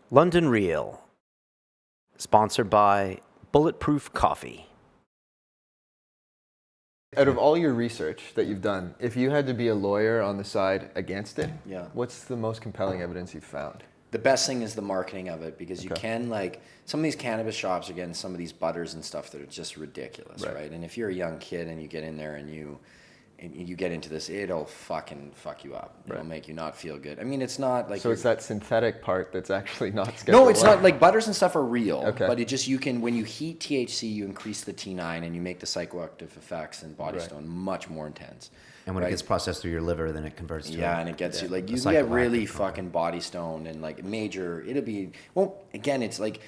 London Real, sponsored by Bulletproof Coffee. Out of all your research that you've done, if you had to be a lawyer on the side against it, what's the most compelling evidence you've found? The best thing is the marketing of it, because you can, like, some of these cannabis shops are getting some of these butters and stuff that are just ridiculous, right? And if you're a young kid and you get in there and you get into this, it'll fucking fuck you up. It'll make you not feel good. I mean, it's not like... So it's that synthetic part that's actually not scheduled. No, it's not. Like, butters and stuff are real. But it just, you can, when you heat THC, you increase the T9 and you make the psychoactive effects in body stone much more intense. And when it gets processed through your liver, then it converts to and it gets you, like, you can get really fucking body stoned and, like, major, it'll be... Well, again, it's like...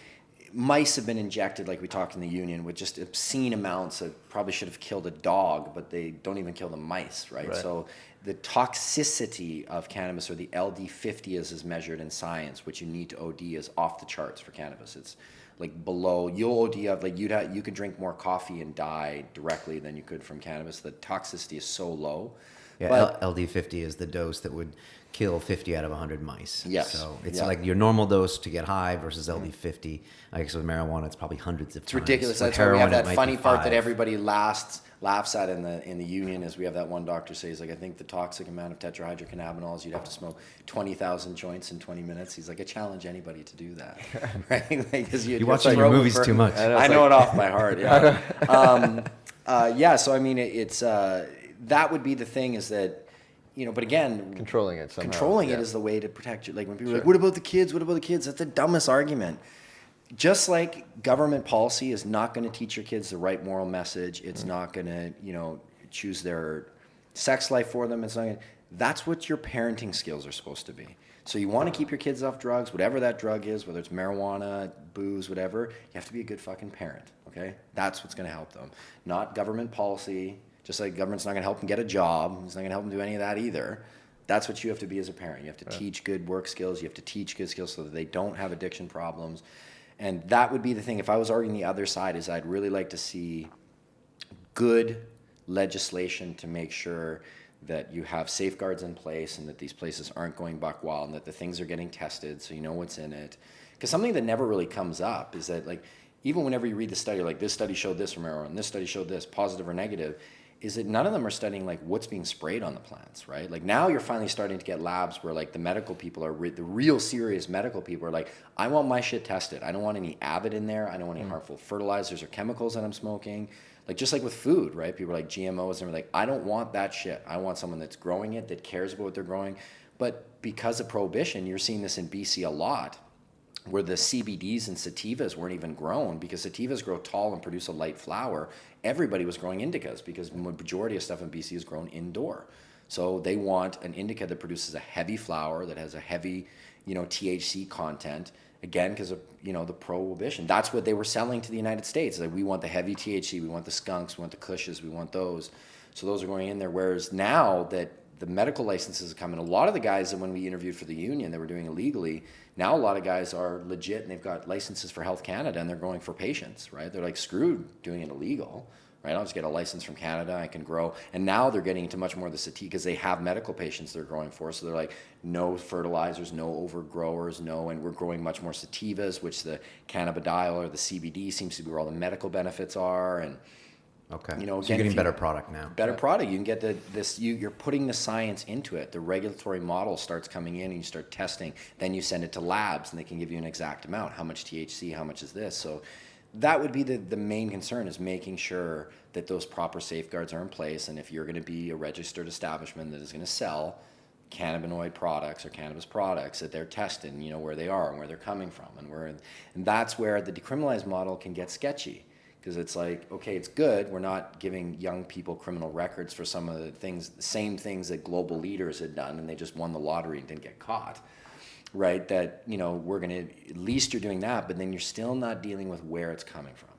Mice have been injected, like we talked in the union, with just obscene amounts that probably should have killed a dog, but they don't even kill the mice, right? So the toxicity of cannabis, or the LD50 as is measured in science, which you need to OD, is off the charts for cannabis. It's like below, you'll OD of, like, you could drink more coffee and die directly than you could from cannabis. The toxicity is so low. Yeah, but LD50 is the dose that would kill 50 out of 100 mice. So it's like your normal dose to get high versus LD50. I guess with marijuana, it's probably hundreds of times. It's ridiculous. That's why we have that funny part that everybody laughs at in the union, is we have that one doctor say, he's like, I think the toxic amount of tetrahydrocannabinol is you'd have to smoke 20,000 joints in 20 minutes. He's like, I challenge anybody to do that. Right? Like, you're watching your movies too much. I know it off by heart. So I mean, it's that would be the thing, is that, you know, but again, controlling it somehow. Controlling it is the way to protect you. Like, when people are like, what about the kids? What about the kids? That's the dumbest argument. Just like government policy is not going to teach your kids the right moral message. It's not going to, you know, choose their sex life for them. It's not gonna, that's what your parenting skills are supposed to be. So you want to keep your kids off drugs, whatever that drug is, whether it's marijuana, booze, whatever, you have to be a good fucking parent, okay? That's what's going to help them. Not government policy. Just like government's not going to help them get a job. It's not going to help them do any of that either. That's what you have to be as a parent. You have to teach good work skills. You have to teach good skills so that they don't have addiction problems. And that would be the thing. If I was arguing the other side, is I'd really like to see good legislation to make sure that you have safeguards in place and that these places aren't going buck wild and that the things are getting tested so you know what's in it. Because something that never really comes up is that, like, even whenever you read the study, like, this study showed this for marijuana, and this study showed this, positive or negative, is that none of them are studying, like, what's being sprayed on the plants, right? Like, now you're finally starting to get labs where, like, the medical people are, the real serious medical people are like, I want my shit tested. I don't want any avid in there. I don't want any harmful fertilizers or chemicals that I'm smoking. Like, just like with food, right? People are like GMOs, and they're like, I don't want that shit. I want someone that's growing it, that cares about what they're growing. But because of prohibition, you're seeing this in BC a lot, where the CBDs and sativas weren't even grown, because sativas grow tall and produce a light flower. Everybody was growing indicas because the majority of stuff in BC is grown indoor. So they want an indica that produces a heavy flower, that has a heavy, you know, THC content, again, because of, you know, the prohibition. That's what they were selling to the United States. Like, we want the heavy THC, we want the skunks, we want the cushes, we want those. So those are going in there. Whereas now that the medical licenses are coming, a lot of the guys that when we interviewed for the union that were doing illegally, now a lot of guys are legit and they've got licenses for Health Canada and they're going for patients, right? They're like, screwed doing it illegal, right? I'll just get a license from Canada, I can grow. And now they're getting into much more of the sativa because they have medical patients they're growing for. So they're like, no fertilizers, no overgrowers, no, and we're growing much more sativas, which the cannabidiol or the CBD seems to be where all the medical benefits are. And okay. You know, so you're getting better product now. Better product. You can get you're putting the science into it. The regulatory model starts coming in and you start testing. Then you send it to labs and they can give you an exact amount. How much THC, how much is this? So that would be the main concern, is making sure that those proper safeguards are in place. And if you're going to be a registered establishment that is going to sell cannabinoid products or cannabis products, that they're testing, you know, where they are and where they're coming from. And that's where the decriminalized model can get sketchy. Because it's like, okay, it's good. We're not giving young people criminal records for some of the things, the same things that global leaders had done, and they just won the lottery and didn't get caught, right? That, you know, we're going to, at least you're doing that, but then you're still not dealing with where it's coming from,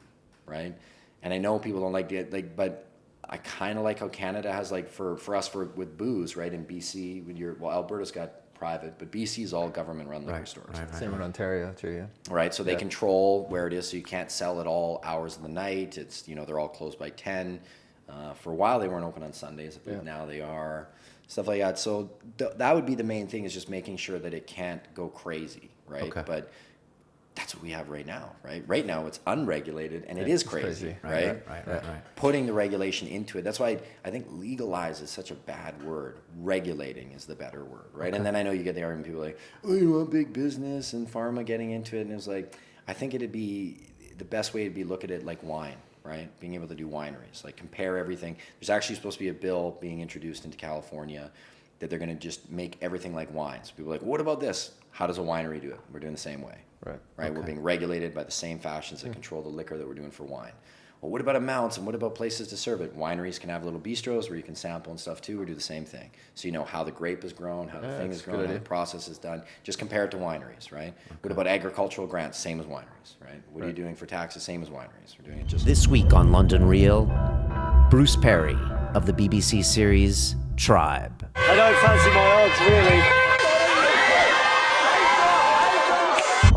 right? And I know people don't like it, like, but I kind of like how Canada has, like, for us, with booze, right? In BC, Alberta's got private, but BC's all government-run liquor stores. Same in Ontario too, yeah. Right, so they control where it is, so you can't sell at all hours of the night. It's, you know, they're all closed by 10. For a while, they weren't open on Sundays, but now they are. Stuff like that. So that would be the main thing, is just making sure that it can't go crazy, right? Okay. But that's what we have right now, right? Right now it's unregulated, and it is crazy, right? Right. Putting the regulation into it. That's why I think legalize is such a bad word. Regulating is the better word, right? Okay. And then I know you get the argument, people are like, oh, you want big business and pharma getting into it, and it's like, I think it'd be, the best way would be look at it like wine, right? Being able to do wineries, like compare everything. There's actually supposed to be a bill being introduced into California that they're going to just make everything like wines. People are like, what about this? How does a winery do it? We're doing the same way. Right. Okay. We're being regulated by the same fashions that control the liquor that we're doing for wine. Well, what about amounts and what about places to serve it? Wineries can have little bistros where you can sample and stuff too, or do the same thing. So you know how the grape is grown, how the thing is grown, how the process is done. Just compare it to wineries, right? Okay. What about agricultural grants? Same as wineries, right? What are you doing for taxes? Same as wineries. We're doing it just... This week on London Real, Bruce Perry of the BBC series Tribe. I don't fancy my odds, really.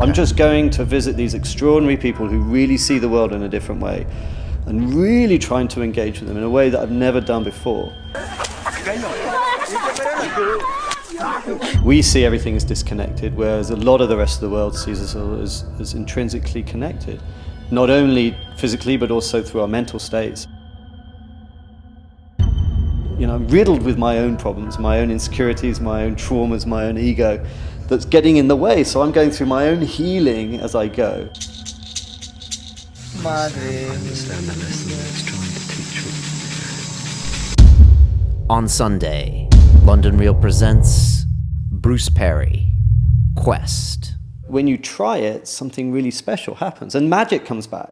I'm just going to visit these extraordinary people who really see the world in a different way and really trying to engage with them in a way that I've never done before. We see everything as disconnected, whereas a lot of the rest of the world sees us as intrinsically connected, not only physically but also through our mental states. You know, I'm riddled with my own problems, my own insecurities, my own traumas, my own ego that's getting in the way. So I'm going through my own healing as I go. Madre. Understand the lesson that it's trying to teach you. On Sunday, London Real presents Bruce Perry, Quest. When you try it, something really special happens and magic comes back.